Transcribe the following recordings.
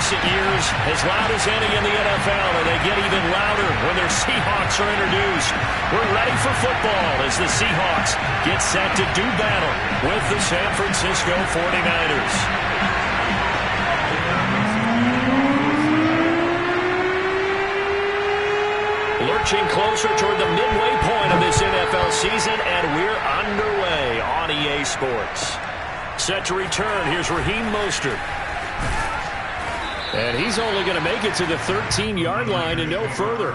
recent years, as loud as any in the NFL, and they get even louder when their Seahawks are introduced. We're ready for football as the Seahawks get set to do battle with the San Francisco 49ers. Lurching closer toward the midway point of this NFL season, and we're underway on EA Sports. Set to return, here's Raheem Mostert. And he's only going to make it to the 13-yard line and no further.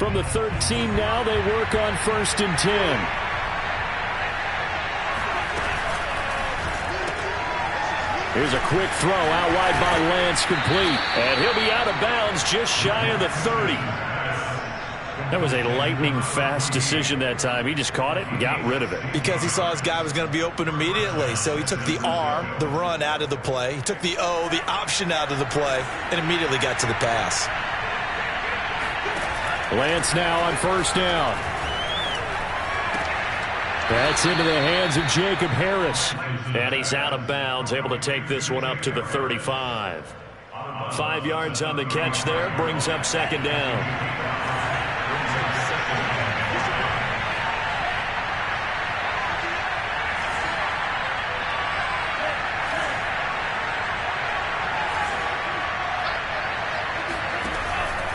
From the 13 now, they work on 1st and 10. Here's a quick throw out wide by Lance, complete. And he'll be out of bounds just shy of the 30. That was a lightning-fast decision that time. He just caught it and got rid of it. Because he saw his guy was going to be open immediately. So he took the R, the run, out of the play. He took the O, the option, out of the play, and immediately got to the pass. Lance now on 1st down. That's into the hands of Jacob Harris. And he's out of bounds, able to take this one up to the 35. 5 yards on the catch there, brings up 2nd down.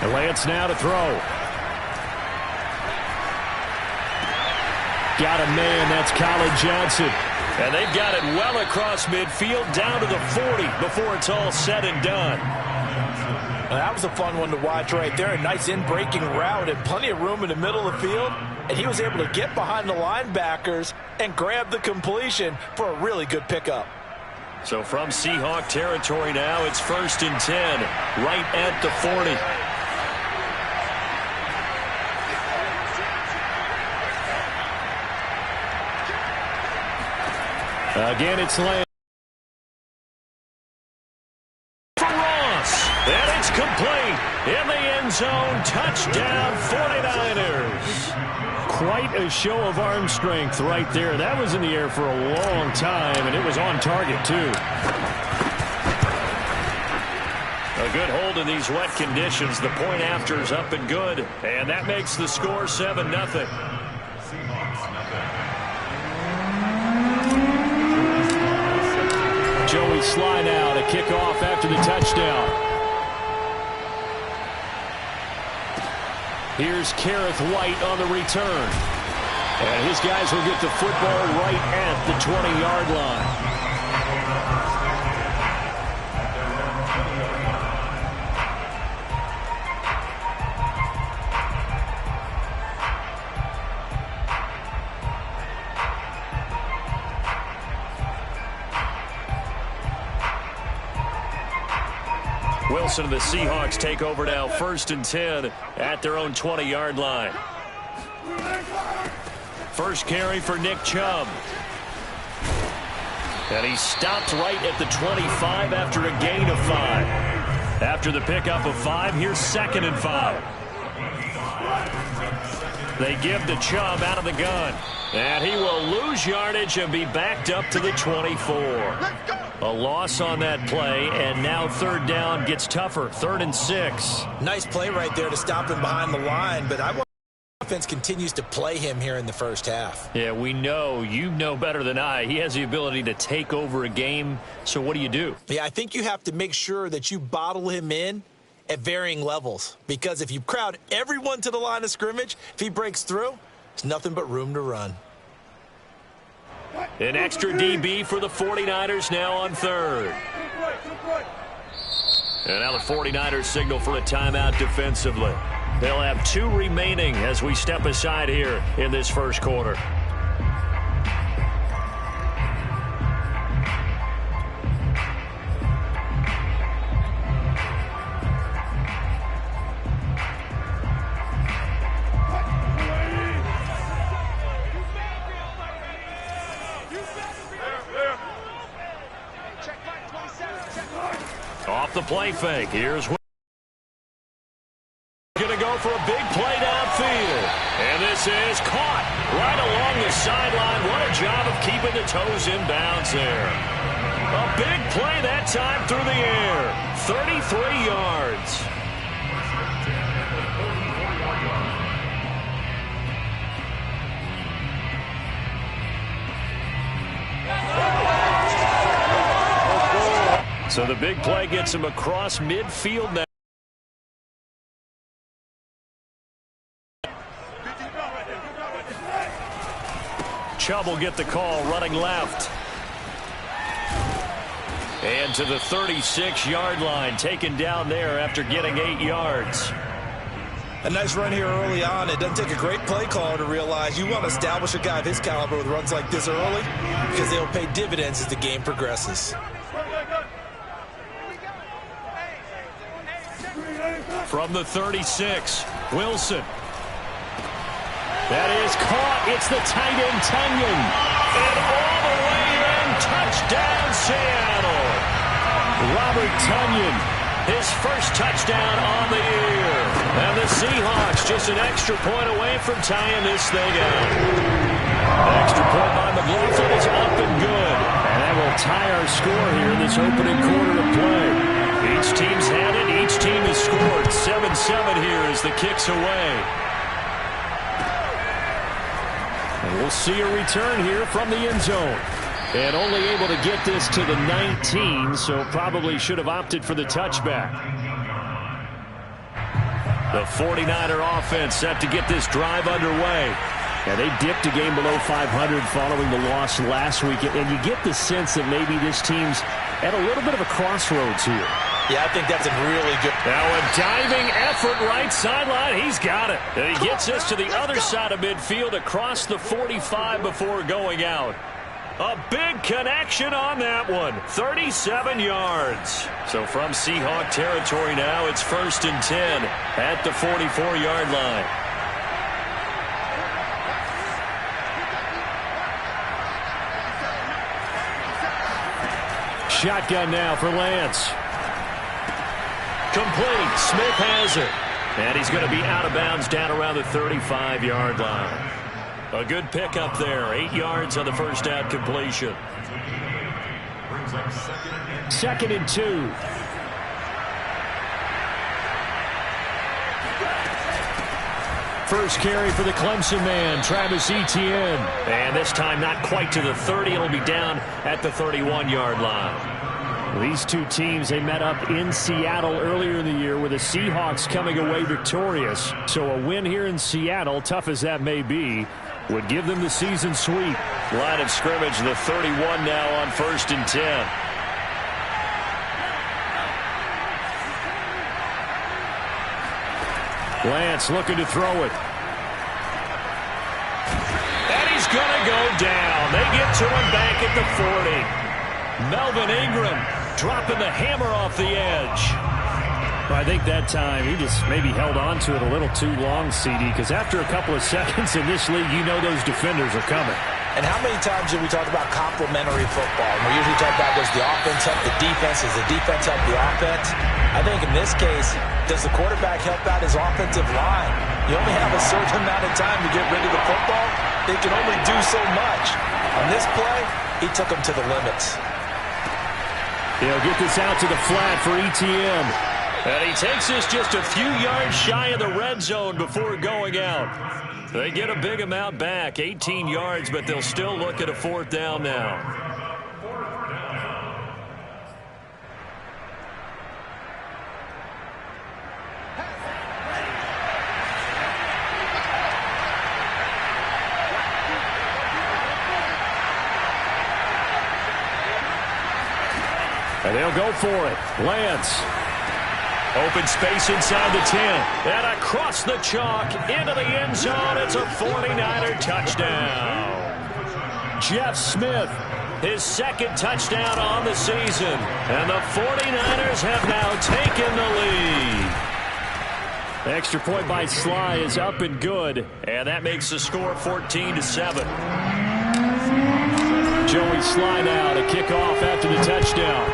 And Lance now to throw. Got a man, that's Colin Johnson. And they've got it well across midfield, down to the 40 before it's all said and done. That was a fun one to watch right there. A nice in-breaking route and plenty of room in the middle of the field. And he was able to get behind the linebackers and grab the completion for a really good pickup. So from Seahawk territory now, it's 1st and 10, right at the 40. Again, it's Lance. For Ross. And it's complete. In the end zone. Touchdown, 49ers. Quite a show of arm strength right there. That was in the air for a long time, and it was on target, too. A good hold in these wet conditions. The point after is up and good. And that makes the score 7-0. Joey Sly now to kick off after the touchdown. Here's Kareth White on the return. And his guys will get the football right at the 20-yard line. Wilson and the Seahawks take over now, 1st and 10 at their own 20-yard line. First carry for Nick Chubb. And he stopped right at the 25 after a gain of 5. After the pickup of 5, here's 2nd and 5. They give to Chubb out of the gun. And he will lose yardage and be backed up to the 24. A loss on that play, and now 3rd down gets tougher. 3rd and 6. Nice play right there to stop him behind the line, but I want the offense continues to play him here in the first half. Yeah, we know. You know better than I. He has the ability to take over a game, so what do you do? Yeah, I think you have to make sure that you bottle him in at varying levels, because if you crowd everyone to the line of scrimmage, if he breaks through, there's nothing but room to run. An extra DB for the 49ers now on 3rd. And now the 49ers signal for a timeout defensively. They'll have 2 remaining as we step aside here in this first quarter. the play fake. Here's going to go for a big play downfield. And this is caught right along the sideline. What a job of keeping the toes in bounds there. A big play that time through the air. 33 yards. So the big play gets him across midfield now. Chubb will get the call running left. And to the 36-yard line, taken down there after getting 8 yards. A nice run here early on. It doesn't take a great play caller to realize you want to establish a guy of his caliber with runs like this early because they'll pay dividends as the game progresses. From the 36, Wilson. That is caught. It's the tight end, Tunyon. And all the way in, touchdown, Seattle. Robert Tunyon, his first touchdown on the year. And the Seahawks just an extra point away from tying this thing out. Extra point by McLaughlin is up and good. And that will tie our score here in this opening quarter of play. Each team's had it. Each team has scored. 7-7 here as the kick's away. And we'll see a return here from the end zone. And only able to get this to the 19, so probably should have opted for the touchback. The 49er offense set to get this drive underway. Yeah, they dipped a game below 500 following the loss last week. And you get the sense that maybe this team's at a little bit of a crossroads here. Yeah, I think that's a really good... Now a diving effort right sideline. He's got it. And he gets us to the other side of midfield across the 45 before going out. A big connection on that one. 37 yards. So from Seahawk territory now, it's 1st and 10 at the 44-yard line. Shotgun now for Lance. Complete. Smith has it. And he's going to be out of bounds down around the 35-yard line. A good pickup there. 8 yards on the first down completion. 2nd and 2. First carry for the Clemson man, Travis Etienne. And this time not quite to the 30. It'll be down at the 31-yard line. These two teams, they met up in Seattle earlier in the year with the Seahawks coming away victorious. So a win here in Seattle, tough as that may be, would give them the season sweep. Line of scrimmage, the 31 now on 1st and 10. Lance looking to throw it. And he's going to go down. They get to him back at the 40. Melvin Ingram dropping the hammer off the edge. I think that time he just maybe held on to it a little too long, CD, because after a couple of seconds in this league, you know those defenders are coming. And how many times do we talk about complementary football? And we usually talk about does the offense help the defense? Does the defense help the offense? I think in this case, does the quarterback help out his offensive line? You only have a certain amount of time to get rid of the football. They can only do so much. On this play, he took them to the limits. He'll get this out to the flat for Etienne. And he takes this just a few yards shy of the red zone before going out. They get a big amount back, 18 yards, but they'll still look at a 4th down now. And they'll go for it. Lance. Open space inside the 10. And across the chalk into the end zone. It's a 49er touchdown. Jeff Smith, his 2nd touchdown on the season. And the 49ers have now taken the lead. The extra point by Sly is up and good. And that makes the score 14-7. Joey Sly now to kick off after the touchdown.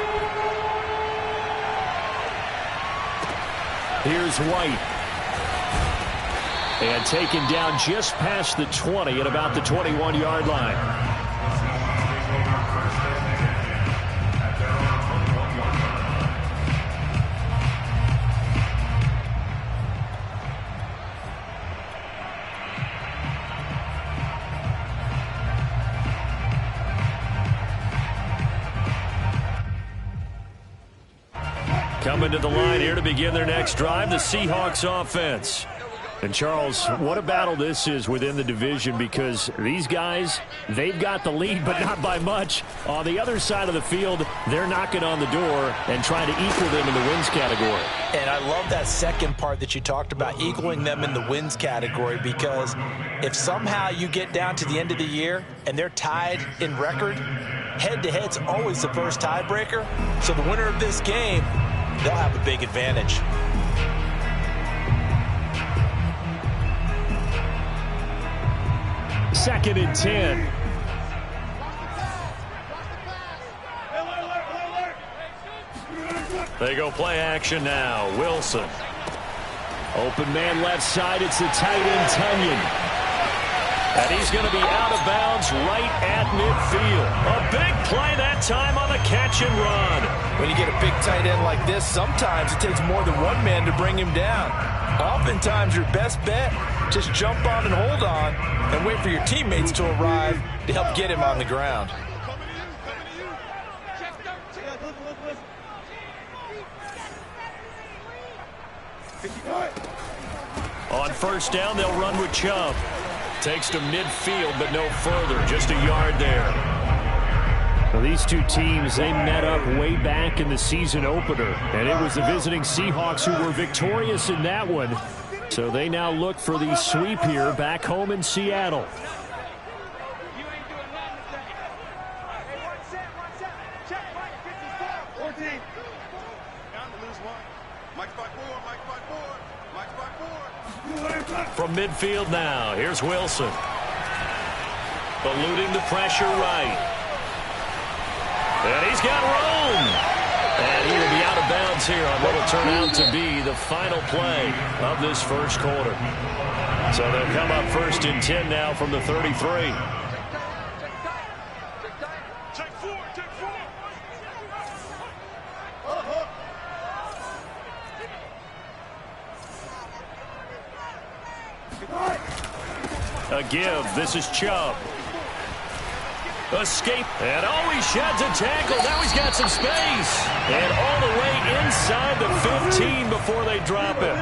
Here's White. And taken down just past the 20 at about the 21-yard line. Coming to the line here to begin their next drive, the Seahawks offense. And, Charles, what a battle this is within the division, because these guys, they've got the lead, but not by much. On the other side of the field, they're knocking on the door and trying to equal them in the wins category. And I love that second part that you talked about, equaling them in the wins category, because if somehow you get down to the end of the year and they're tied in record, head-to-head's always the first tiebreaker. So the winner of this game, they'll have a big advantage. Second and 10. They go play action now. Wilson. Open man left side. It's the tight end, Tunyon. And he's going to be out of bounds right at midfield. A big play that time on the catch and run. When you get a big tight end like this, sometimes it takes more than one man to bring him down. Oftentimes your best bet, just jump on and hold on and wait for your teammates to arrive to help get him on the ground. On first down, they'll run with Chubb. Takes to midfield, but no further. Just a yard there. Well, these two teams, they met up way back in the season opener, and it was the visiting Seahawks who were victorious in that one. So they now look for the sweep here back home in Seattle. From midfield now, here's Wilson. Eluding the pressure right. And he's got room. And he will be out of bounds here on what will turn out to be the final play of this first quarter. So they'll come up first and 10 now from the 33. A give. This is Chubb. Escape. And he sheds a tackle. Now he's got some space. And all the way inside the 15 before they drop him.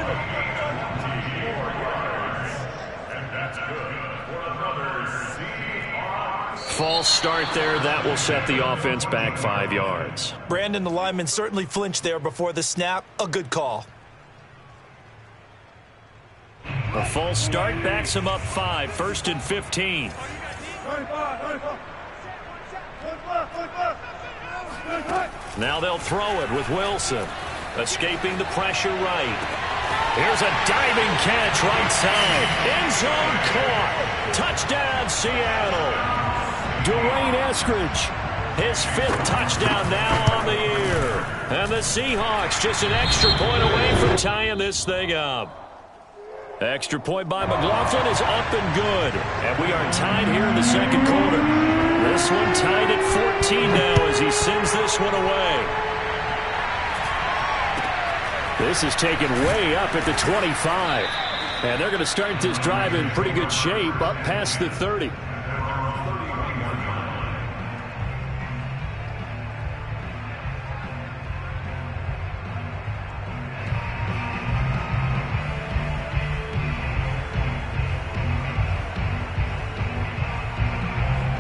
False start there. That will set the offense back 5 yards. Brandon, the lineman certainly flinched there before the snap. A good call. A false start backs him up 5. First and 15. Now they'll throw it with Wilson. Escaping the pressure right. Here's a diving catch right side. End zone caught. Touchdown Seattle. Dwayne Eskridge. His 5th touchdown now on the year. And the Seahawks just an extra point away from tying this thing up. Extra point by McLaughlin is up and good. And we are tied here in the second quarter. This one tied at 14 now as he sends this one away. This is taken way up at the 25. And they're going to start this drive in pretty good shape up past the 30.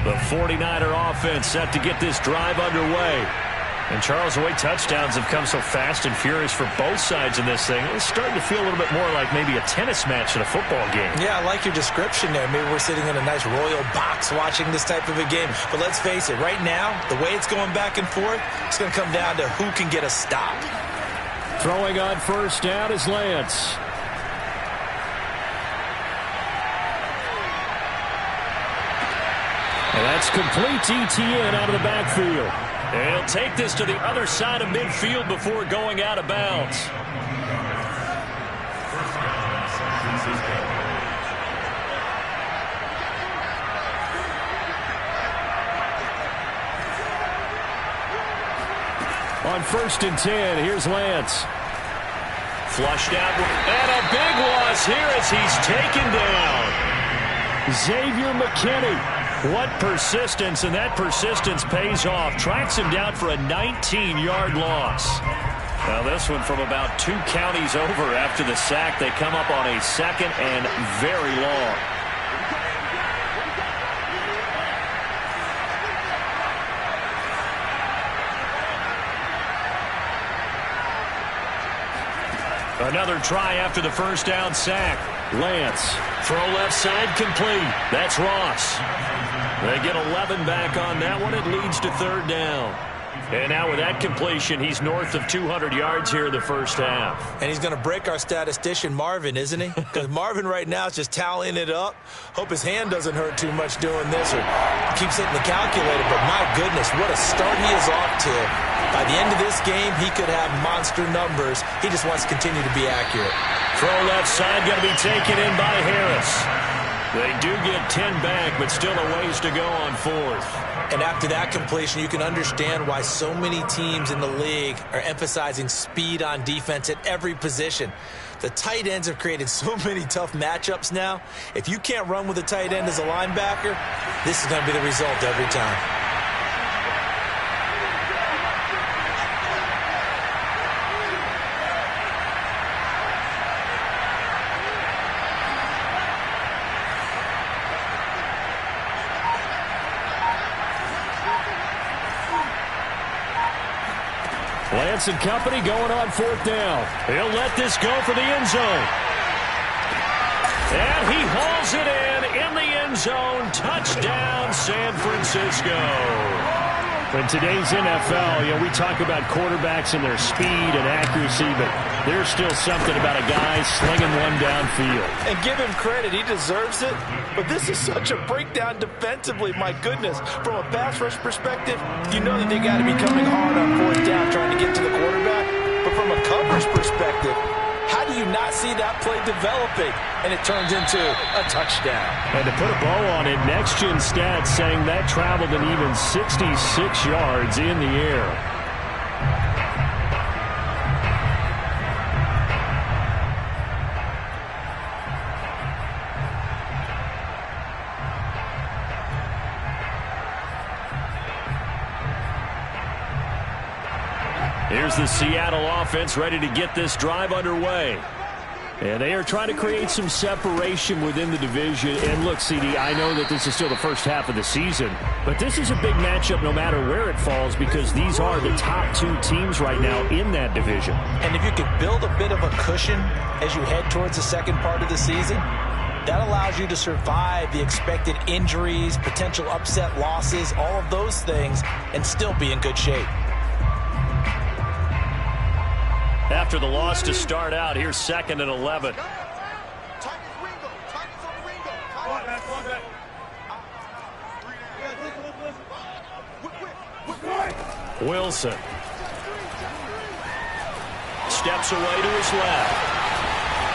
The 49er offense set to get this drive underway. And Charles, the way touchdowns have come so fast and furious for both sides in this thing, it's starting to feel a little bit more like maybe a tennis match in a football game. Yeah, I like your description there. Maybe we're sitting in a nice royal box watching this type of a game. But let's face it, right now, the way it's going back and forth, it's going to come down to who can get a stop. Throwing on first down is Lance. And that's complete ETN out of the backfield. And he'll take this to the other side of midfield before going out of bounds. On 1st and 10, here's Lance. Flushed out, and a big loss here as he's taken down. Xavier McKinney. What persistence, and that persistence pays off. Tracks him down for a 19-yard loss. Now this one from about 2 counties over after the sack. They come up on a 2nd and very long. Another try after the first down sack. Lance. Throw left side complete. That's Ross. They get 11 back on that one. It leads to 3rd down. And now with that completion, he's north of 200 yards here in the first half. And he's going to break our statistician, Marvin, isn't he? Because Marvin right now is just tallying it up. Hope his hand doesn't hurt too much doing this or keeps hitting the calculator. But my goodness, what a start he is off to. By the end of this game, he could have monster numbers. He just wants to continue to be accurate. Throw left side going to be taken in by Harris. They do get 10 back, but still a ways to go on 4th. And after that completion, you can understand why so many teams in the league are emphasizing speed on defense at every position. The tight ends have created so many tough matchups now. If you can't run with a tight end as a linebacker, this is going to be the result every time. Lance and company going on 4th down. He'll let this go for the end zone. And he hauls it in the end zone. Touchdown, San Francisco. In today's NFL, we talk about quarterbacks and their speed and accuracy, but there's still something about a guy slinging one downfield. And give him credit, he deserves it. But this is such a breakdown defensively, my goodness. From a pass rush perspective, you know that they got to be coming hard on 4th down trying to get to the quarterback. But from a coverage perspective, how do you not see that play developing? And it turns into a touchdown. And to put a bow on it, Next Gen Stats saying that traveled an even 66 yards in the air. Here's the Seattle offense ready to get this drive underway. And they are trying to create some separation within the division. And look, CD, I know that this is still the first half of the season, but this is a big matchup no matter where it falls because these are the top 2 teams right now in that division. And if you could build a bit of a cushion as you head towards the second part of the season, that allows you to survive the expected injuries, potential upset losses, all of those things, and still be in good shape. After the loss to start out, here's 2nd and 11. Wilson steps away to his left.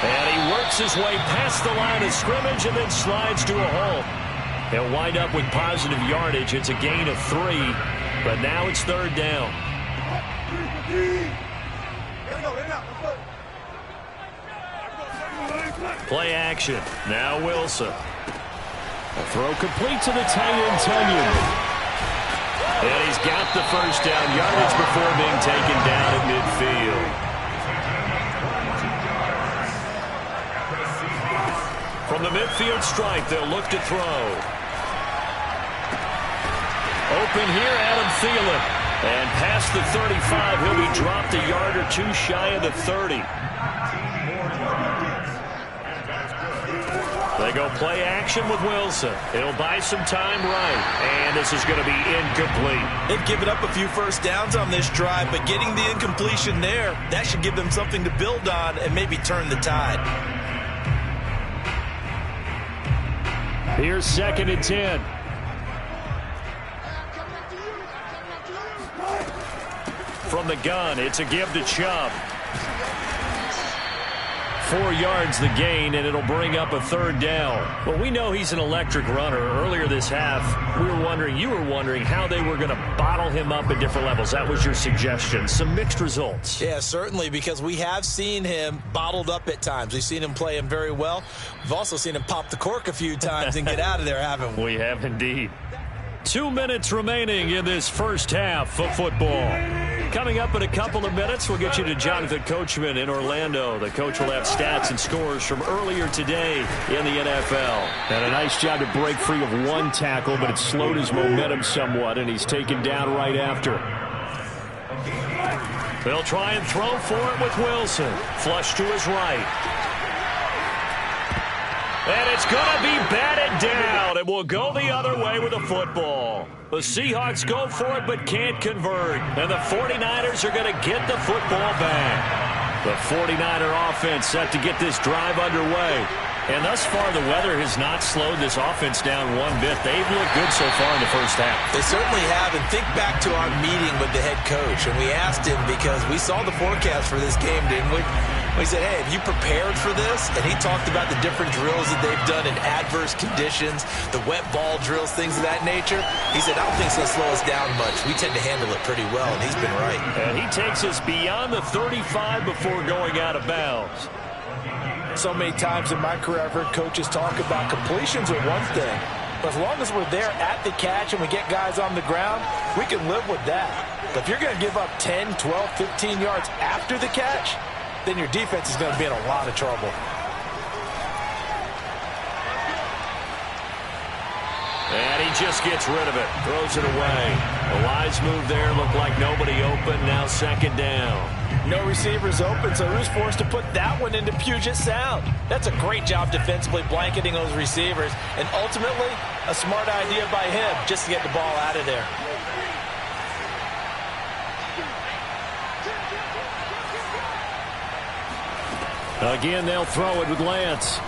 And he works his way past the line of scrimmage and then slides to a hole. He'll wind up with positive yardage. It's a gain of 3, but now it's 3rd down. Play action. Now Wilson. A throw complete to the tight end, Tunyon. And he's got the first down yardage before being taken down at midfield. From the midfield stripe, they'll look to throw. Open here, Adam Thielen. And past the 35, he'll be dropped a yard or 2 shy of the 30. They go play action with Wilson. He'll buy some time right. And this is going to be incomplete. They've given up a few first downs on this drive, but getting the incompletion there, that should give them something to build on and maybe turn the tide. Here's 2nd and 10. From the gun, it's a give to Chubb. 4 yards the gain, and it'll bring up a third down. Well, we know he's an electric runner. Earlier this half, you were wondering how they were going to bottle him up at different levels. That was your suggestion. Some mixed results. Yeah, certainly, because we have seen him bottled up at times. We've seen him play him very well. We've also seen him pop the cork a few times and get out of there, haven't we? We have indeed. 2 minutes remaining in this first half of football. Coming up in a couple of minutes, we'll get you to Jonathan Coachman in Orlando. The coach will have stats and scores from earlier today in the NFL. And a nice job to break free of one tackle, but it slowed his momentum somewhat, and he's taken down right after. They'll try and throw for it with Wilson. Flush to his right. And it's going to be batted down. It will go the other way with the football. The Seahawks go for it but can't convert. And the 49ers are going to get the football back. The 49er offense set to get this drive underway. And thus far, the weather has not slowed this offense down one bit. They've looked good so far in the first half. They certainly have. And think back to our meeting with the head coach. And we asked him because we saw the forecast for this game, didn't we? We said, hey, have you prepared for this? And he talked about the different drills that they've done in adverse conditions, the wet ball drills, things of that nature. He said, I don't think it's going to slow us down much. We tend to handle it pretty well, and he's been right. And he takes us beyond the 35 before going out of bounds. So many times in my career, I've heard coaches talk about completions are one thing. But as long as we're there at the catch and we get guys on the ground, we can live with that. But if you're going to give up 10, 12, 15 yards after the catch, then your defense is going to be in a lot of trouble. And he just gets rid of it. Throws it away. A wise move there. Looked like nobody open. Now second down. No receivers open, so who's forced to put that one into Puget Sound? That's a great job defensively blanketing those receivers. And ultimately, a smart idea by him just to get the ball out of there. Again, they'll throw it with Lance.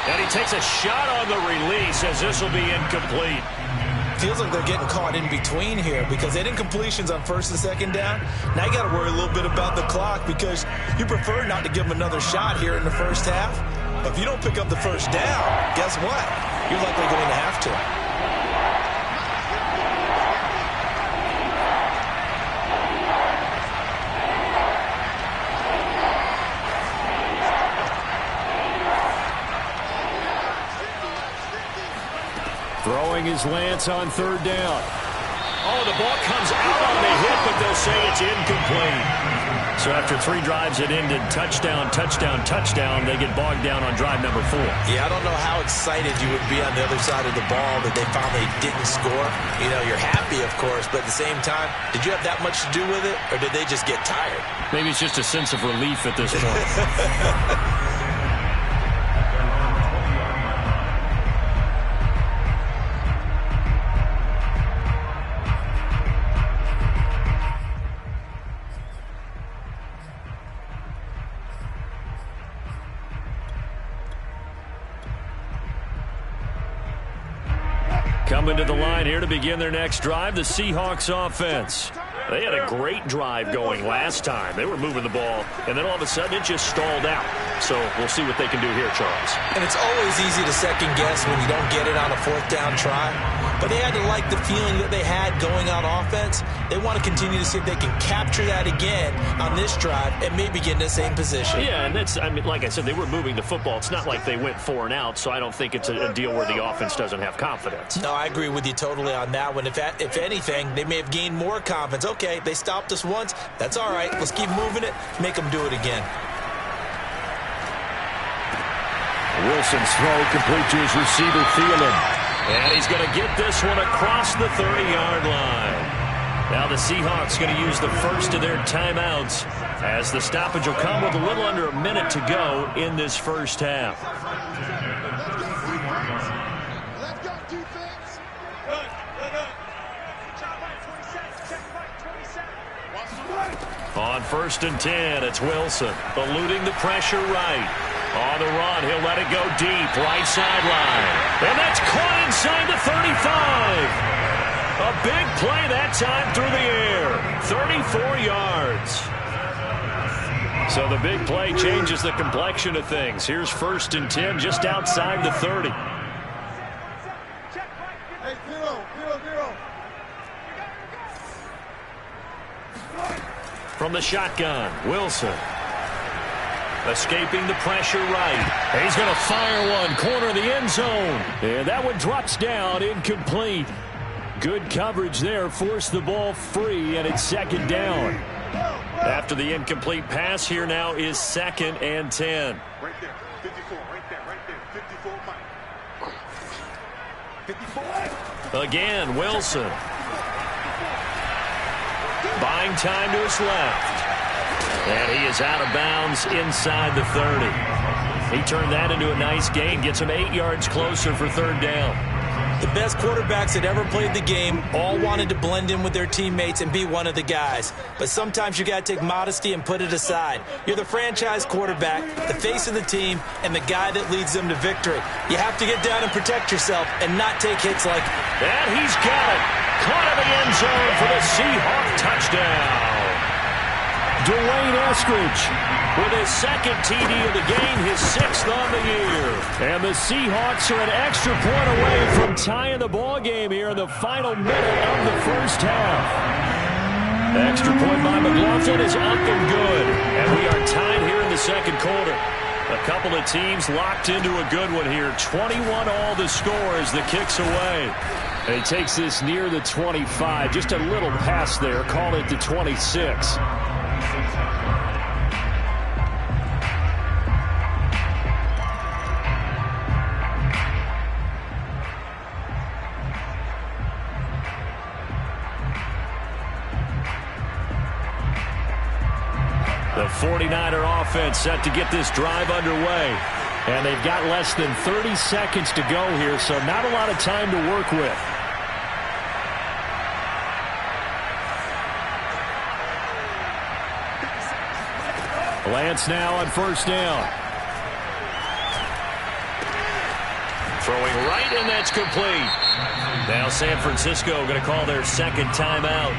And he takes a shot on the release as this will be incomplete. Feels like they're getting caught in between here because they did completions on first and second down. Now you got to worry a little bit about the clock because you prefer not to give them another shot here in the first half. But if you don't pick up the first down, guess what? You're likely going to have to. Throwing his Lance on third down. Oh, the ball comes out on the hit, but they'll say it's incomplete. So after 3 drives that ended touchdown, touchdown, touchdown, they get bogged down on drive number 4. Yeah, I don't know how excited you would be on the other side of the ball that they finally didn't score. You know, you're happy, of course, but at the same time, did you have that much to do with it, or did they just get tired? Maybe it's just a sense of relief at this point. Coming to the line here to begin their next drive, the Seahawks offense. They had a great drive going last time. They were moving the ball, and then all of a sudden it just stalled out. So we'll see what they can do here, Charles. And it's always easy to second guess when you don't get it on a fourth down try. But they had to like the feeling that they had going on offense. They want to continue to see if they can capture that again on this drive and maybe get in the same position. Yeah, and that's, I mean, like I said, they were moving the football. It's not like they went 4 and out, so I don't think it's a deal where the offense doesn't have confidence. No, I agree with you totally on that one. If anything, they may have gained more confidence. Okay, they stopped us once. That's all right. Let's keep moving it. Make them do it again. Wilson's throw complete to his receiver, Thielen. And he's going to get this one across the 30-yard line. Now the Seahawks going to use the first of their timeouts as the stoppage will come with a little under a minute to go in this first half. On 1st and 10, it's Wilson eluding the pressure right. On the run, he'll let it go deep, right sideline. And that's caught inside the 35. A big play that time through the air. 34 yards. So the big play changes the complexion of things. Here's 1st and 10 just outside the 30. From the shotgun, Wilson. Escaping the pressure right. He's going to fire one, corner of the end zone. And that one drops down, incomplete. Good coverage there, forced the ball free, and it's 2nd down. After the incomplete pass, here now is 2nd and 10. Right there, 54, right there, 54, Mike. 54. Again, Wilson. Buying time to his left. And he is out of bounds inside the 30. He turned that into a nice gain, gets him 8 yards closer for 3rd down. The best quarterbacks that ever played the game all wanted to blend in with their teammates and be one of the guys. But sometimes you got to take modesty and put it aside. You're the franchise quarterback, the face of the team, and the guy that leads them to victory. You have to get down and protect yourself and not take hits like... And he's got it. Caught in the end zone for the Seahawk touchdown. Dwayne Eskridge with his 2nd TD of the game, his 6th on the year. And the Seahawks are an extra point away from tying the ball game here in the final minute of the 1st half. Extra point by McLaughlin is up and good. And we are tied here in the 2nd quarter. A couple of teams locked into a good one here. 21 all the score as the kick's away. And he takes this near the 25. Just a little pass there. Call it the 26. The 49er offense set to get this drive underway. And they've got less than 30 seconds to go here, so not a lot of time to work with. Lance now on 1st down. Throwing right, and that's complete. Now San Francisco going to call their 2nd timeout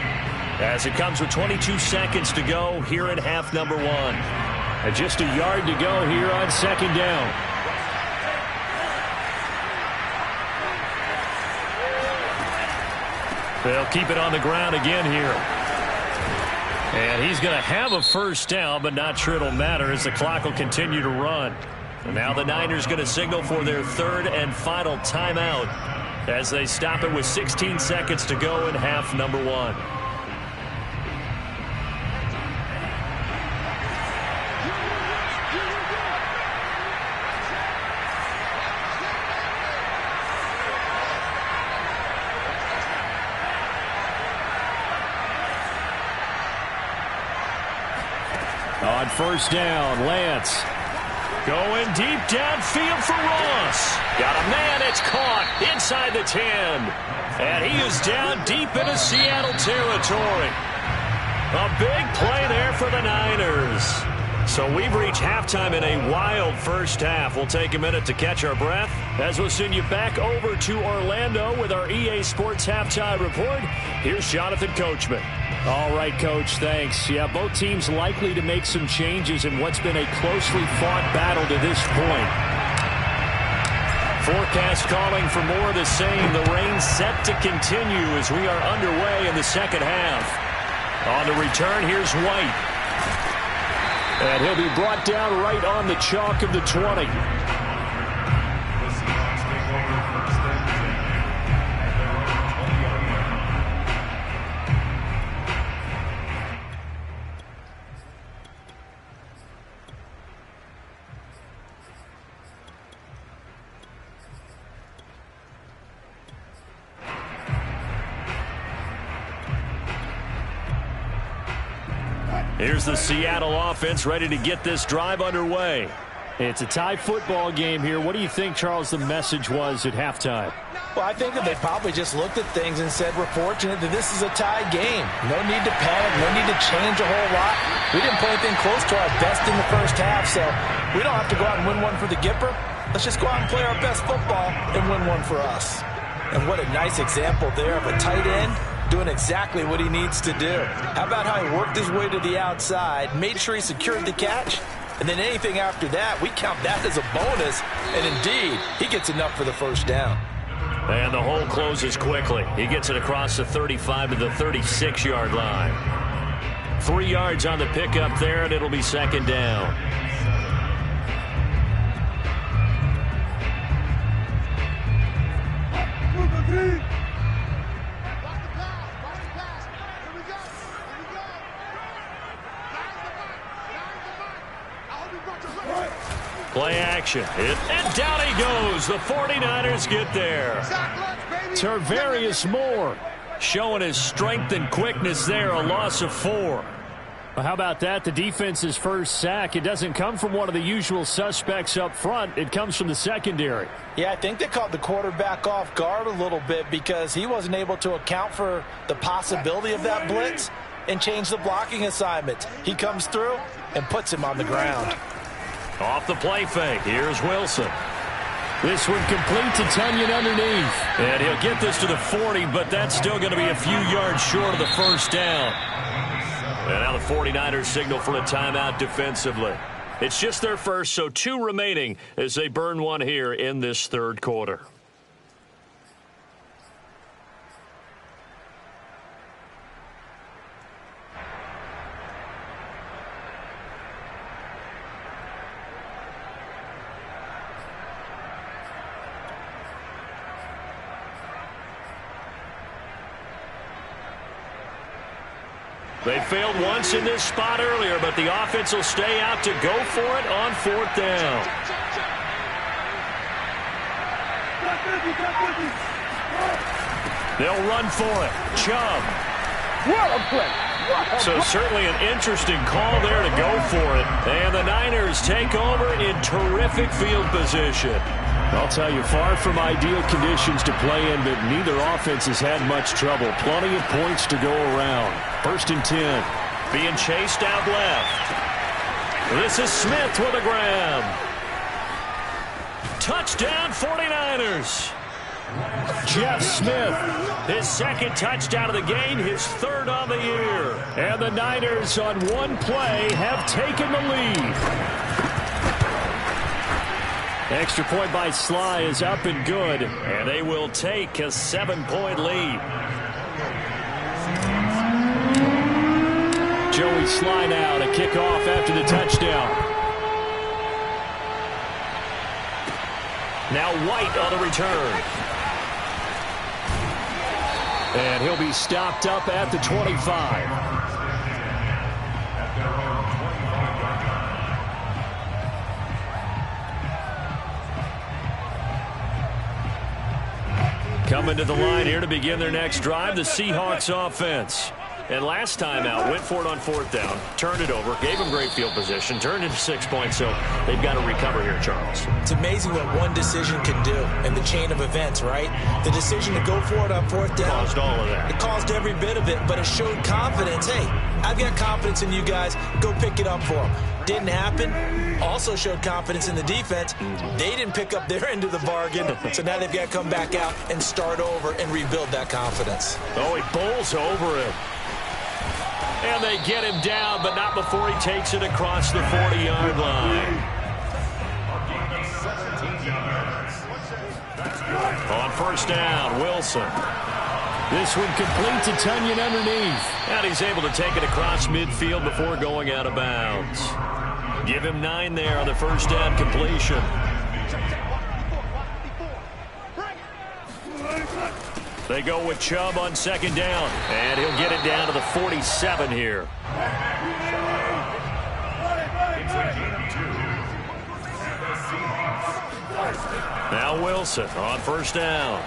as it comes with 22 seconds to go here in half number 1. And just a yard to go here on 2nd down. They'll keep it on the ground again here. And he's going to have a 1st down, but not sure it'll matter as the clock will continue to run. And now the Niners going to signal for their 3rd and final timeout as they stop it with 16 seconds to go in half number 1. On 1st down, Lance going deep downfield for Ross. Got a man, it's caught inside the 10. And he is down deep into Seattle territory. A big play there for the Niners. So we've reached halftime in a wild 1st half. We'll take a minute to catch our breath as we'll send you back over to Orlando with our EA Sports Halftime Report. Here's Jonathan Coachman. All right, Coach, thanks. Yeah, both teams likely to make some changes in what's been a closely fought battle to this point. Forecast calling for more of the same. The rain set to continue as we are underway in the 2nd half. On the return, here's White. And he'll be brought down right on the chalk of the 20. Here's the Seattle offense ready to get this drive underway. It's a tie football game here. What do you think, Charles, the message was at halftime? Well, I think that they probably just looked at things and said, we're fortunate that this is a tie game. No need to panic. No need to change a whole lot. We didn't play anything close to our best in the 1st half, so we don't have to go out and win one for the Gipper. Let's just go out and play our best football and win one for us. And what a nice example there of a tight end doing exactly what he needs to do. How about how he worked his way to the outside, made sure he secured the catch, and then anything after that, we count that as a bonus. And indeed, he gets enough for the first down. And the hole closes quickly. He gets it across the 35 to the 36-yard line. 3 yards on the pickup there, and it'll be second down. Play action. And down he goes. The 49ers get there. Tarvarius Moore showing his strength and quickness there. A loss of 4. Well, how about that? The defense's first sack. It doesn't come from one of the usual suspects up front. It comes from the secondary. Yeah, I think they caught the quarterback off guard a little bit because he wasn't able to account for the possibility of that blitz and change the blocking assignment. He comes through and puts him on the ground. Off the play fake. Here's Wilson. This one complete to Tunyon underneath. And he'll get this to the 40, but that's still going to be a few yards short of the first down. And now the 49ers signal for a timeout defensively. It's just their first, so 2 remaining as they burn one here in this third quarter. They failed once in this spot earlier, but the offense will stay out to go for it on 4th down. They'll run for it. Chubb. So certainly an interesting call there to go for it. And the Niners take over in terrific field position. I'll tell you, far from ideal conditions to play in, but neither offense has had much trouble. Plenty of points to go around. 1st and 10. Being chased out left. This is Smith with a grab. Touchdown 49ers. Jeff Smith. His 2nd touchdown of the game, his 3rd on the year. And the Niners on one play have taken the lead. Extra point by Sly is up and good. And they will take a 7-point lead. Joey Sly now to kick off after the touchdown. Now White on the return. And he'll be stopped up at the 25. Coming to the line here to begin their next drive, the Seahawks offense. And last time out, went for it on 4th down, turned it over, gave them great field position, turned into 6 points, so they've got to recover here, Charles. It's amazing what one decision can do in the chain of events, right? The decision to go for it on 4th down. Caused all of that. It caused every bit of it, but it showed confidence. Hey, I've got confidence in you guys. Go pick it up for them. Didn't happen. Also showed confidence in the defense. They didn't pick up their end of the bargain, so now they've got to come back out and start over and rebuild that confidence. Oh, he bowls over him. And they get him down, but not before he takes it across the 40-yard line. On 1st down, Wilson. This one complete to Tunyon underneath. And he's able to take it across midfield before going out of bounds. Give him 9 there on the 1st down completion. They go with Chubb on 2nd down. And he'll get it down to the 47 here. Now Wilson on 1st down.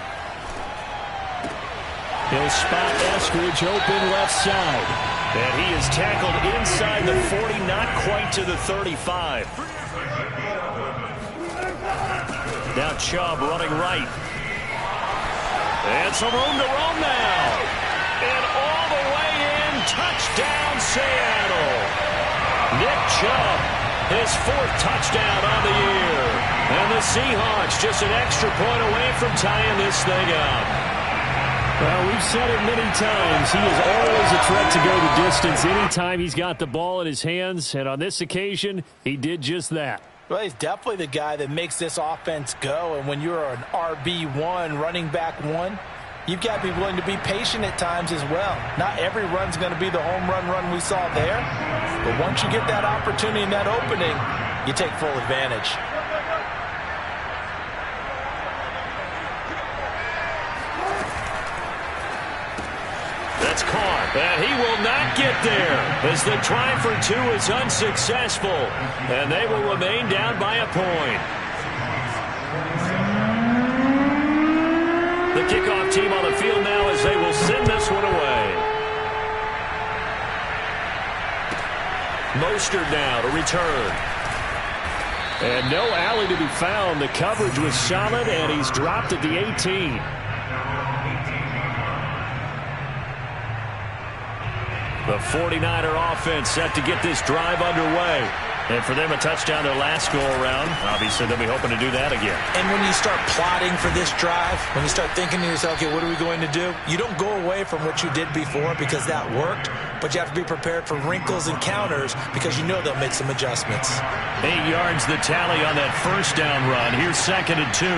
He'll spot Eskridge open left side. And he is tackled inside the 40, not quite to the 35. Now Chubb running right. And some room to roam now. And all the way in, touchdown Seattle. Nick Chubb, his 4th touchdown on the year. And the Seahawks just an extra point away from tying this thing up. Well, we've said it many times. He is always a threat to go the distance anytime he's got the ball in his hands. And on this occasion, he did just that. Well, he's definitely the guy that makes this offense go. And when you're an RB1, running back one, you've got to be willing to be patient at times as well. Not every run's going to be the home run we saw there. But once you get that opportunity and that opening, you take full advantage. That's caught, and he will not get there as the try for two is unsuccessful, and they will remain down by a point. The kickoff team on the field now as they will send this one away. Mostert now to return. And no alley to be found. The coverage was solid, and he's dropped at the 18. The 49er offense set to get this drive underway. And for them, a touchdown their last go-around. Obviously, they'll be hoping to do that again. And when you start plotting for this drive, when you start thinking to yourself, okay, what are we going to do? You don't go away from what you did before because that worked, but you have to be prepared for wrinkles and counters because you know they'll make some adjustments. 8 yards the tally on that first down run. Here's 2nd and 2.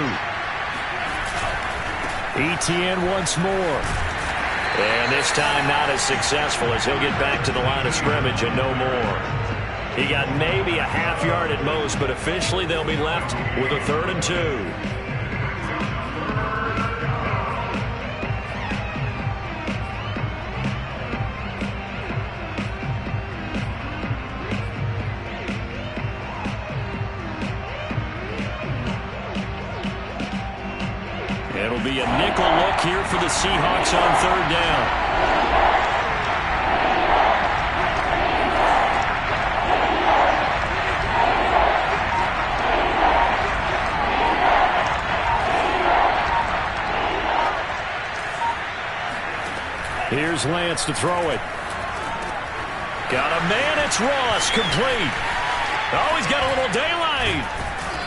Etienne once more. And this time not as successful as he'll get back to the line of scrimmage and no more. He got maybe a half yard at most, but officially they'll be left with a 3rd and 2. It'll be a nickel look here for the Seahawks on 3rd down. Here's Lance to throw it. Got a man, it's Ross, complete. Oh, he's got a little daylight.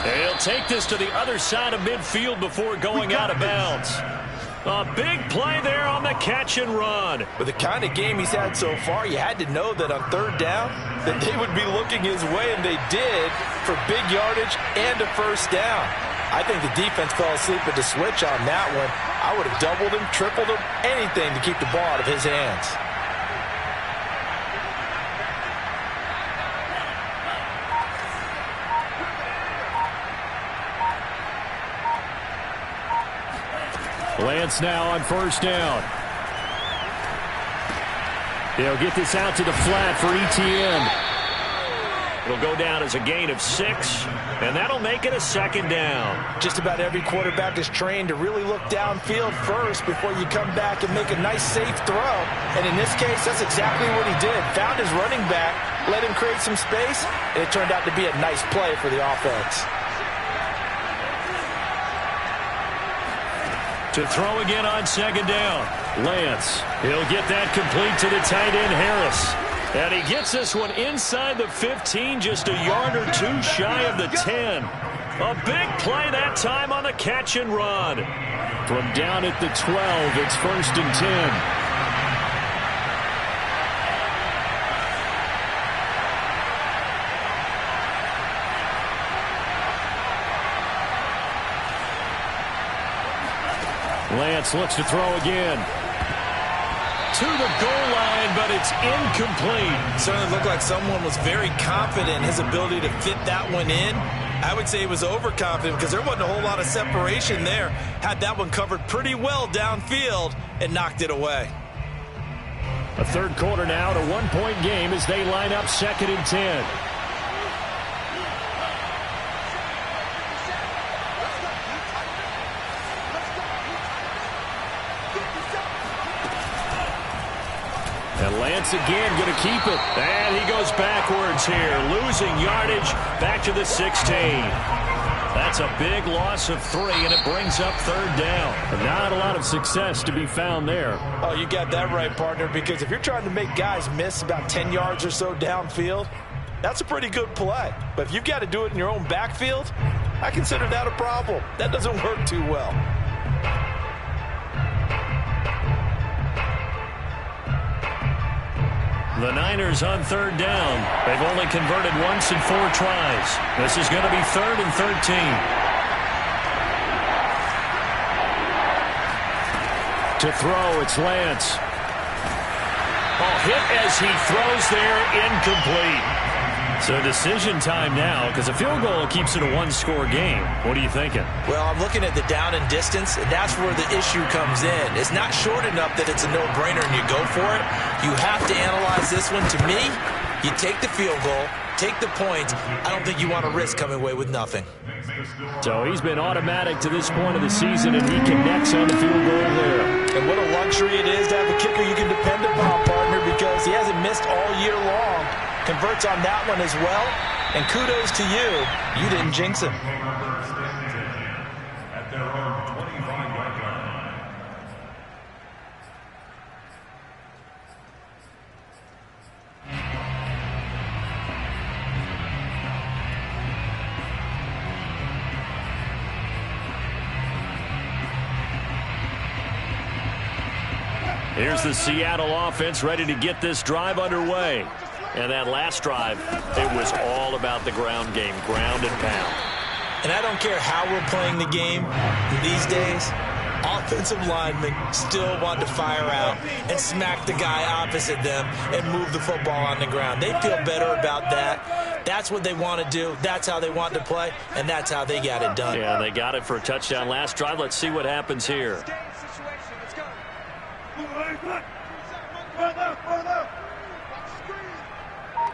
He'll take this to the other side of midfield before going out of bounds. A big play there on the catch and run. With the kind of game he's had so far, you had to know that on 3rd down that they would be looking his way, and they did for big yardage and a 1st down. I think the defense fell asleep with the switch on that one. I would have doubled him, tripled him, anything to keep the ball out of his hands. Lance now on 1st down. They'll get this out to the flat for Etienne. It'll go down as a gain of 6, and that'll make it a 2nd down. Just about every quarterback is trained to really look downfield first before you come back and make a nice, safe throw. And in this case, that's exactly what he did. Found his running back, let him create some space, and it turned out to be a nice play for the offense. To throw again on 2nd down. Lance, he'll get that complete to the tight end, Harris. And he gets this one inside the 15, just a yard or 2 shy of the 10. A big play that time on the catch and run. From down at the 12, it's 1st and 10. Lance looks to throw again. To the goal line, but it's incomplete. Certainly looked like someone was very confident in his ability to fit that one in. I would say he was overconfident because there wasn't a whole lot of separation there. Had that one covered pretty well downfield and knocked it away. A 3rd quarter now, to 1-point game as they line up 2nd and 10. And Lance again going to keep it. And he goes backwards here, losing yardage back to the 16. That's a big loss of 3, and it brings up 3rd down. And not a lot of success to be found there. Oh, you got that right, partner, because if you're trying to make guys miss about 10 yards or so downfield, that's a pretty good play. But if you've got to do it in your own backfield, I consider that a problem. That doesn't work too well. The Niners on third down. They've only converted once in 4 tries. This is going to be 3rd and 13. To throw, it's Lance. Oh, hit as he throws there, incomplete. So decision time now, because a field goal keeps it a 1-score game. What are you thinking? Well, I'm looking at the down and distance, and that's where the issue comes in. It's not short enough that it's a no-brainer and you go for it. You have to analyze this one. To me, you take the field goal, take the points. I don't think you want to risk coming away with nothing. So he's been automatic to this point of the season, and he connects on the field goal there. And what a luxury it is to have a kicker you can depend upon, partner, because he hasn't missed all year long. Converts on that one as well. And kudos to you. You didn't jinx him. At their own 25-yard line. Here's the Seattle offense ready to get this drive underway. And that last drive, it was all about the ground game, ground and pound. And I don't care how we're playing the game these days, offensive linemen still want to fire out and smack the guy opposite them and move the football on the ground. They feel better about that. That's what they want to do. That's how they want to play, and that's how they got it done. Yeah, they got it for a touchdown last drive. Let's see what happens here.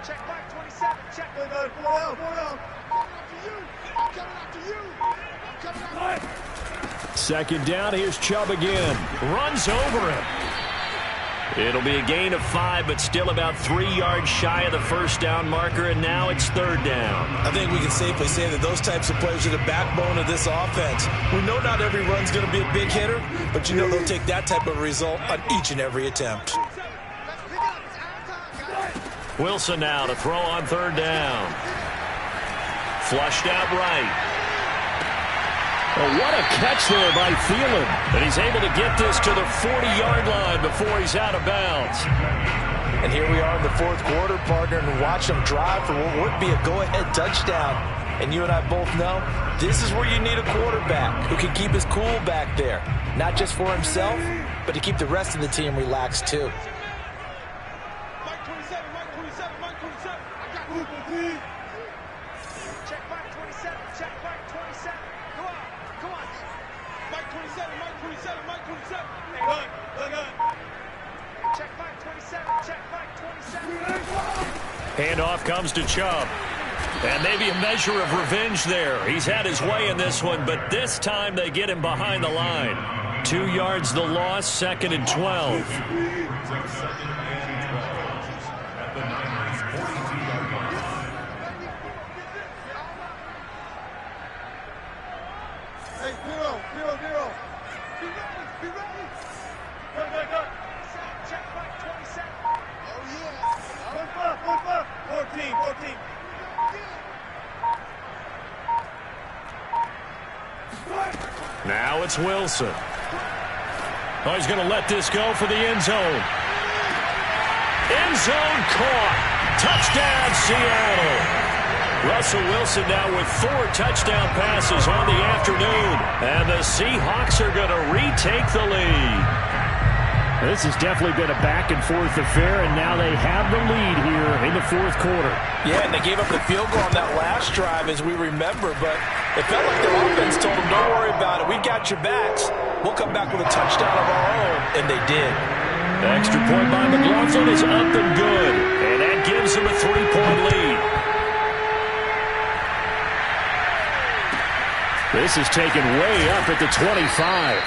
Check back 27. Check. Second down, here's Chubb again. Runs over him. It'll be a gain of 5, but still about 3 yards shy of the first down marker, and now it's 3rd down. I think we can safely say that those types of players are the backbone of this offense. We know not every run's going to be a big hitter, but you know they'll take that type of result on each and every attempt. Wilson now to throw on 3rd down. Flushed out right. Oh, what a catch there by Thielen. And he's able to get this to the 40-yard line before he's out of bounds. And here we are in the 4th quarter, partner, and watch them drive for what would be a go-ahead touchdown. And you and I both know this is where you need a quarterback who can keep his cool back there. Not just for himself, but to keep the rest of the team relaxed too. Check back 27. Check back 27. Come on. Mike 27. Mike 27. Hey, look. Check back 27. Check back 27. Handoff comes to Chubb. And maybe a measure of revenge there. He's had his way in this one, but this time they get him behind the line. 2 yards the loss, 2nd and 12. Hey, zero. Be ready. Go. Check back 27. Oh, yeah. 14. Now it's Wilson. Oh, he's going to let this go for the end zone. End zone caught. Touchdown, Seattle. Russell Wilson now with 4 touchdown passes on the afternoon. And the Seahawks are going to retake the lead. This has definitely been a back-and-forth affair, and now they have the lead here in the 4th quarter. Yeah, and they gave up the field goal on that last drive, as we remember, but it felt like their offense told them, don't worry about it. We got your backs. We'll come back with a touchdown of our own, and they did. The extra point by McLaughlin is up and good, and that gives them a 3-point lead. This is taken way up at the 25.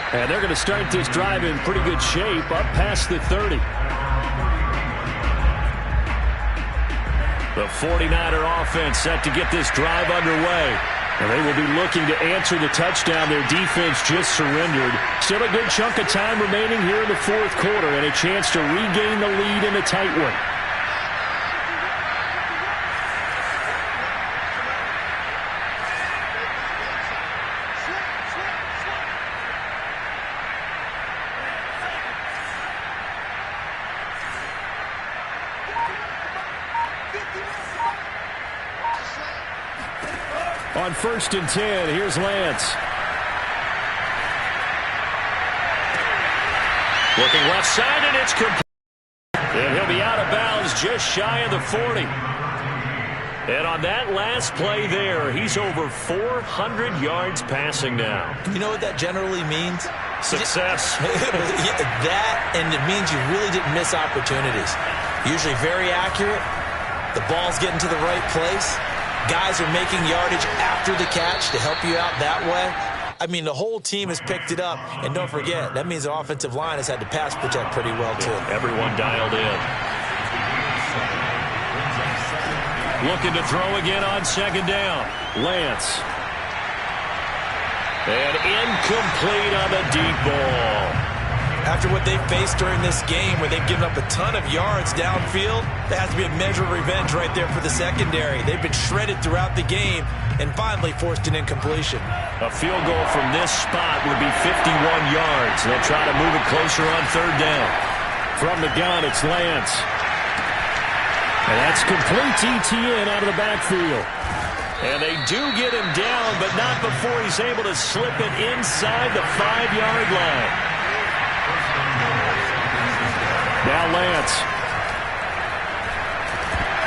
And they're going to start this drive in pretty good shape, up past the 30. The 49er offense set to get this drive underway. And they will be looking to answer the touchdown. Their defense just surrendered. Still a good chunk of time remaining here in the 4th quarter, and a chance to regain the lead in a tight one. On 1st and 10, here's Lance. Looking left side, and it's complete. And he'll be out of bounds just shy of the 40. And on that last play there, he's over 400 yards passing now. You know what that generally means? Success. That, and it means you really didn't miss opportunities. Usually very accurate. The ball's getting to the right place. Guys are making yardage after the catch to help you out that way. I mean, the whole team has picked it up. And don't forget, that means the offensive line has had to pass protect pretty well, too. Everyone dialed in. Looking to throw again on 2nd down. Lance. And incomplete on the deep ball. After what they faced during this game, where they've given up a ton of yards downfield, there has to be a measure of revenge right there for the secondary. They've been shredded throughout the game and finally forced an incompletion. A field goal from this spot would be 51 yards. They'll try to move it closer on 3rd down. From the gun, it's Lance. And that's complete ETN out of the backfield. And they do get him down, but not before he's able to slip it inside the 5-yard line. Now Lance.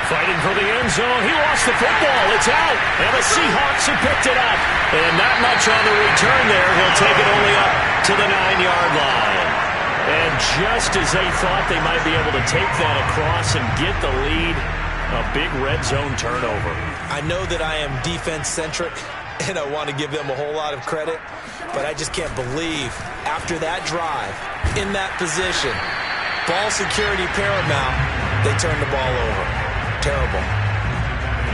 Fighting for the end zone. He lost the football. It's out. And the Seahawks have picked it up. And not much on the return there. He'll take it only up to the 9-yard line. And just as they thought they might be able to take that across and get the lead, a big red zone turnover. I know that I am defense-centric, and I want to give them a whole lot of credit, but I just can't believe after that drive, in that position, ball security paramount, they turn the ball over. Terrible.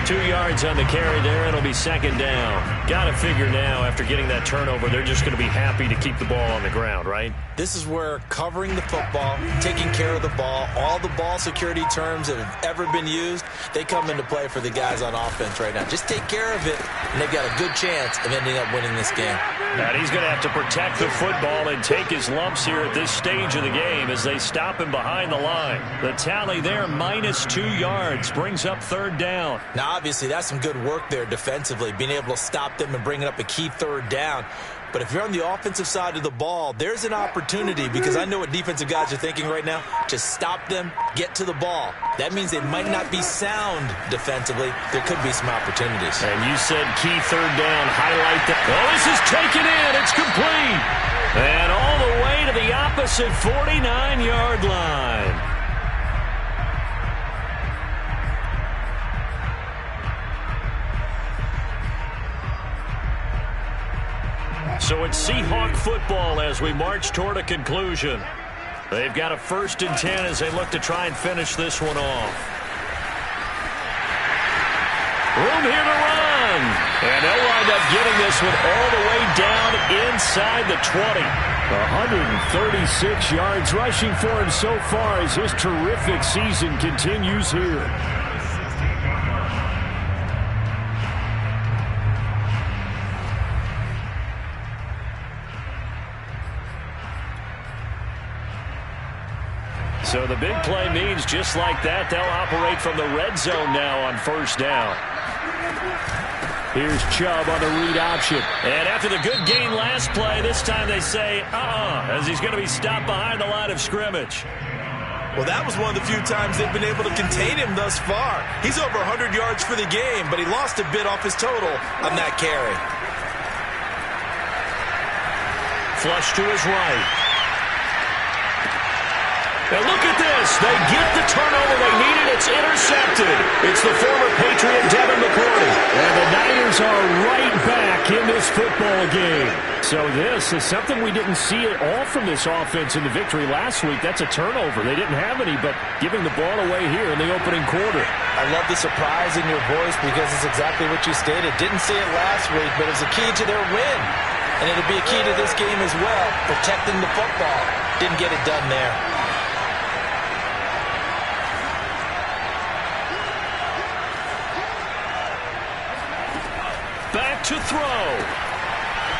2 yards on the carry there. It'll be 2nd down. Got to figure now, after getting that turnover, they're just going to be happy to keep the ball on the ground, right? This is where covering the football, taking care of the ball, all the ball security terms that have ever been used, they come into play for the guys on offense right now. Just take care of it, and they've got a good chance of ending up winning this game. And he's going to have to protect the football and take his lumps here at this stage of the game as they stop him behind the line. The tally there, -2 yards, brings up 3rd down. Now, obviously, that's some good work there defensively, being able to stop them and bringing up a key 3rd down. But if you're on the offensive side of the ball, there's an opportunity, because I know what defensive guys are thinking right now. Just stop them, get to the ball. That means they might not be sound defensively. There could be some opportunities. And you said key 3rd down. Highlight that. Oh, this is taken in. It's complete. And all the way to the opposite 49-yard line. So it's Seahawk football as we march toward a conclusion. They've got a 1st and 10 as they look to try and finish this one off. Room here to run. And they'll wind up getting this one all the way down inside the 20. 136 yards rushing for him so far as his terrific season continues here. So the big play means just like that, they'll operate from the red zone now on 1st down. Here's Chubb on the read option. And after the good gain last play, this time they say, as he's going to be stopped behind the line of scrimmage. Well, that was one of the few times they've been able to contain him thus far. He's over 100 yards for the game, but he lost a bit off his total on that carry. Flush to his right. Now look at this. They get the turnover they needed. It's intercepted. It's the former Patriot Devin McCourty. And the Niners are right back in this football game. So this is something we didn't see at all from this offense in the victory last week. That's a turnover. They didn't have any, but giving the ball away here in the opening quarter. I love the surprise in your voice because it's exactly what you stated. Didn't see it last week, but it's a key to their win. And it'll be a key to this game as well, protecting the football. Didn't get it done there. Back to throw.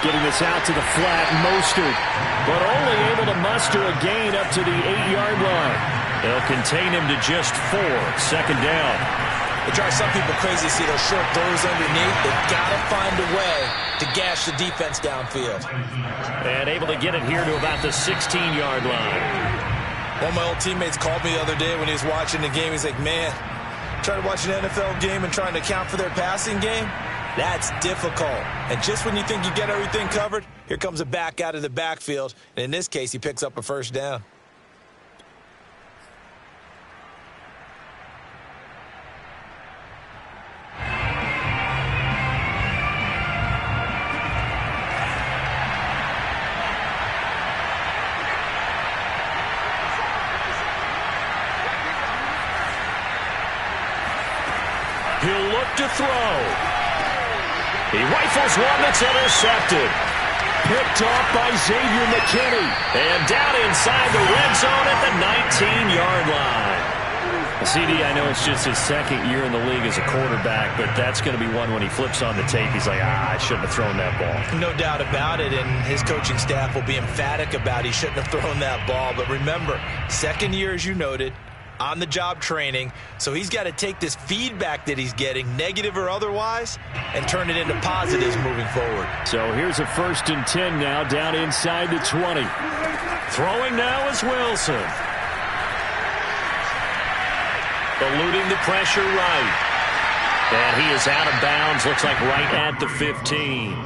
Getting this out to the flat, Mostert, but only able to muster a gain up to the 8-yard line. They'll contain him to just 4. 2nd down. It drives some people crazy to see those short throws underneath. They've got to find a way to gash the defense downfield. And able to get it here to about the 16-yard line. One of my old teammates called me the other day when he was watching the game. He's like, man, trying to watch an NFL game and trying to account for their passing game, that's difficult. And just when you think you get everything covered, here comes a back out of the backfield. And in this case, he picks up a first down. He'll look to throw. He rifles one that's intercepted. Picked off by Xavier McKinney. And down inside the red zone at the 19-yard line. CD, I know it's just his second year in the league as a quarterback, but that's going to be one when he flips on the tape. He's like, I shouldn't have thrown that ball. No doubt about it, and his coaching staff will be emphatic about he shouldn't have thrown that ball. But remember, second year, as you noted, on-the-job training, so he's got to take this feedback that he's getting, negative or otherwise, and turn it into positives moving forward. So here's a 1st and 10 now, down inside the 20. Throwing now is Wilson. Eluding the pressure right. And he is out of bounds, looks like right at the 15.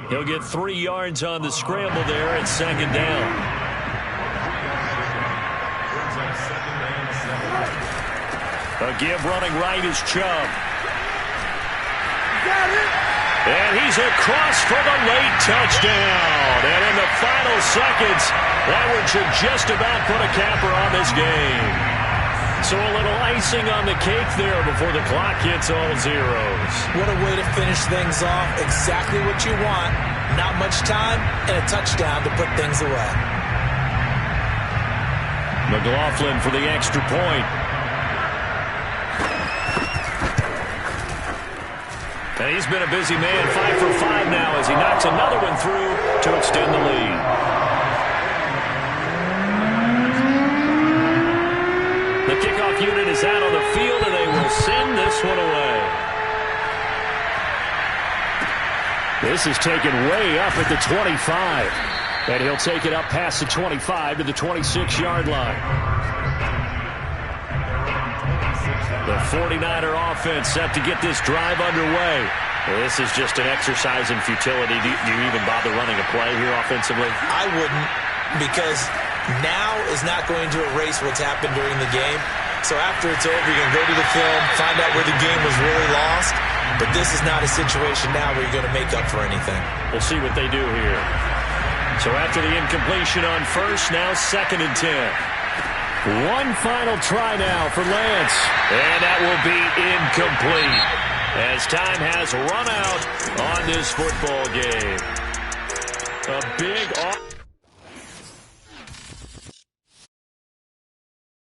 He'll get 3 yards on the scramble there at 2nd down. A give running right is Chubb. And he's across for the late touchdown. And in the final seconds, that one should just about put a capper on this game. So a little icing on the cake there before the clock hits all zeros. What a way to finish things off. Exactly what you want. Not much time and a touchdown to put things away. McLaughlin for the extra point. And he's been a busy man, 5 for 5 now as he knocks another one through to extend the lead. The kickoff unit is out on the field, and they will send this one away. This is taken way up at the 25. And he'll take it up past the 25 to the 26-yard line. The 49er offense set to get this drive underway. This is just an exercise in futility. Do you even bother running a play here offensively? I wouldn't, because now is not going to erase what's happened during the game. So after it's over, you're going to go to the film, find out where the game was really lost. But this is not a situation now where you're going to make up for anything. We'll see what they do here. So after the incompletion on first, now 2nd and 10. One final try now for Lance. And that will be incomplete as time has run out on this football game. A big